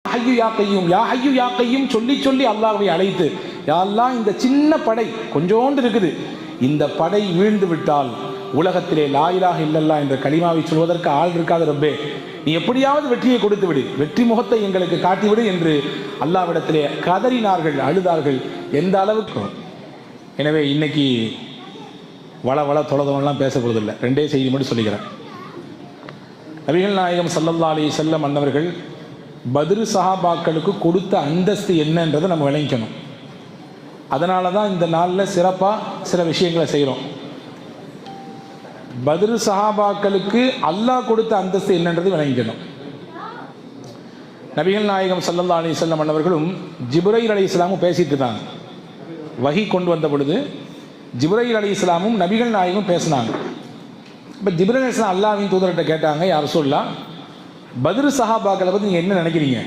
ஹய்யு யா கையும், யா ஹய்யு யா கையும் சொல்லி சொல்லி அல்லாஹ்வை அழைத்து, யா அல்லாஹ் இந்த சின்ன படை கொஞ்சோண்டு இருக்குது, இந்த படை வீழ்ந்து விட்டால் உலகத்திலே லா இலாஹ இல்லல்லாஹ் என்ற கலிமாவை சொல்வதற்கு ஆள் இருக்காது ரப்பே, நீ எப்படியாவது வெற்றியை கொடுத்து விடு, வெற்றி முகத்தை எங்களுக்கு காட்டிவிடு என்று அல்லாஹ்விடத்திலே கதறினார்கள், அழுதார்கள். எந்த அளவுக்கு. எனவே இன்னைக்கு வள தொலைதவெல்லாம் பேசப்படுவதில்லை. ரெண்டே செய்தி மட்டும் சொல்லிக்கிறேன். நபிகள் நாயகம் ஸல்லல்லாஹு அலைஹி வஸல்லம் அன்னவர்கள் பத்ரு சஹாபாக்களுக்கு கொடுத்த அந்தஸ்து என்னன்றதை நம்ம விளங்கிக்கணும். அதனால தான் இந்த நாளில் சிறப்பாக சில விஷயங்களை செய்கிறோம். பத்ரு சஹாபாக்களுக்கு அல்லாஹ் கொடுத்த அந்தஸ்து என்னன்றது விளங்கிக்கணும். நபிகள் நாயகம் ஸல்லல்லாஹு அலைஹி வஸல்லம் அன்னவர்களும் ஜிப்ரைல் அலைஹிஸ்ஸலாமும் பேசிட்டு இருந்தாங்க. வஹி கொண்டு வந்த பொழுது ஜிப்ரைல் அலைஹிஸ்ஸலாமும் நபிகள் நாயகம் பேசினாங்க. இப்போ ஜிப்ரைல் அலைஹிஸ்ஸலாம் அல்லாஹ்வின் தூதர்கிட்ட கேட்டாங்க, யா ரசூலல்லாஹ் பத்ரு சஹாபாக்களை பற்றி நீங்கள் என்ன நினைக்கிறீங்க?